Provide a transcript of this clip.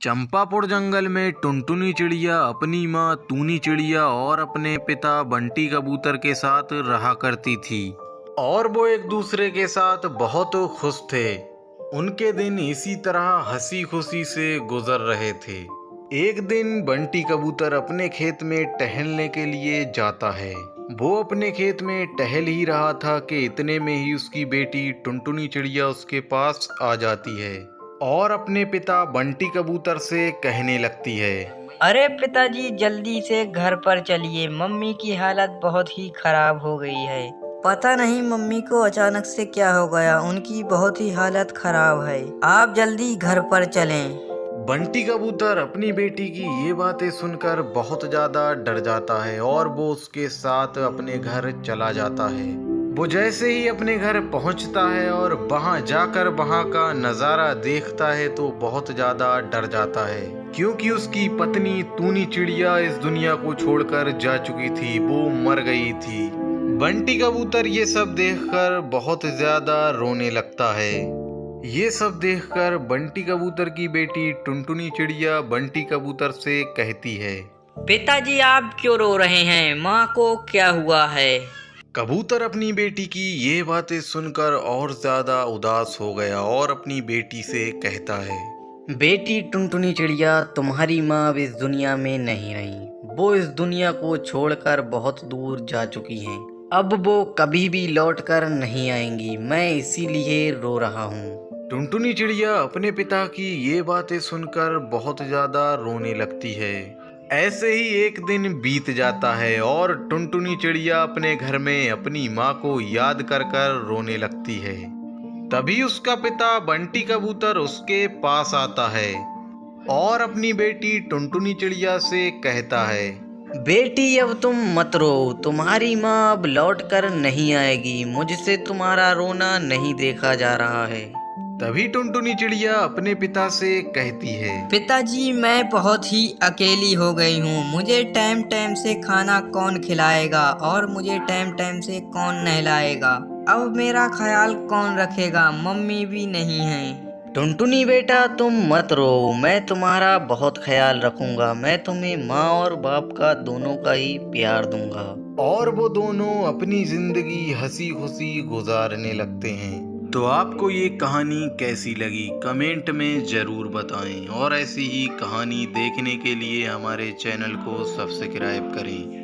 चंपापुर जंगल में टुनटुनी चिड़िया अपनी माँ टूनी चिड़िया और अपने पिता बंटी कबूतर के साथ रहा करती थी और वो एक दूसरे के साथ बहुत खुश थे। उनके दिन इसी तरह हंसी खुशी से गुजर रहे थे। एक दिन बंटी कबूतर अपने खेत में टहलने के लिए जाता है। वो अपने खेत में टहल ही रहा था कि इतने में ही उसकी बेटी टुनटुनी चिड़िया उसके पास आ जाती है और अपने पिता बंटी कबूतर से कहने लगती है, अरे पिताजी, जल्दी से घर पर चलिए। मम्मी की हालत बहुत ही खराब हो गई है। पता नहीं मम्मी को अचानक से क्या हो गया, उनकी बहुत ही हालत खराब है। आप जल्दी घर पर चलें। बंटी कबूतर अपनी बेटी की ये बातें सुनकर बहुत ज्यादा डर जाता है और वो उसके साथ अपने घर चला जाता है। वो जैसे ही अपने घर पहुंचता है और वहां जाकर वहां का नजारा देखता है तो बहुत ज्यादा डर जाता है, क्योंकि उसकी पत्नी टूनी चिड़िया इस दुनिया को छोड़कर जा चुकी थी, वो मर गई थी। बंटी कबूतर ये सब देखकर बहुत ज्यादा रोने लगता है। ये सब देखकर बंटी कबूतर की बेटी टुनटुनी चिड़िया बंटी कबूतर से कहती है, पिताजी, आप क्यों रो रहे हैं? माँ को क्या हुआ है? कबूतर अपनी बेटी की ये बातें सुनकर और ज्यादा उदास हो गया और अपनी बेटी से कहता है, बेटी टुनटुनी चिड़िया, तुम्हारी माँ अब इस दुनिया में नहीं रही। वो इस दुनिया को छोड़कर बहुत दूर जा चुकी हैं। अब वो कभी भी लौटकर नहीं आएंगी। मैं इसीलिए रो रहा हूँ। टुनटुनी चिड़िया अपने पिता की ये बातें सुनकर बहुत ज्यादा रोने लगती है। ऐसे ही एक दिन बीत जाता है और टुनटुनी चिड़िया अपने घर में अपनी माँ को याद कर कर रोने लगती है। तभी उसका पिता बंटी कबूतर उसके पास आता है और अपनी बेटी टुनटुनी चिड़िया से कहता है, बेटी, अब तुम मत रो। तुम्हारी माँ अब लौट कर नहीं आएगी। मुझसे तुम्हारा रोना नहीं देखा जा रहा है। तभी टुनटुनी चिड़िया अपने पिता से कहती है, पिताजी, मैं बहुत ही अकेली हो गई हूँ। मुझे टाइम टाइम से खाना कौन खिलाएगा और मुझे टाइम टाइम से कौन नहलाएगा? अब मेरा ख्याल कौन रखेगा? मम्मी भी नहीं है। टुनटुनी बेटा, तुम मत रो। मैं तुम्हारा बहुत ख्याल रखूंगा। मैं तुम्हें माँ और बाप का दोनों का ही प्यार दूंगा। और वो दोनों अपनी जिंदगी हंसी खुशी गुजारने लगते हैं। तो आपको ये कहानी कैसी लगी कमेंट में ज़रूर बताएं और ऐसी ही कहानी देखने के लिए हमारे चैनल को सब्सक्राइब करें।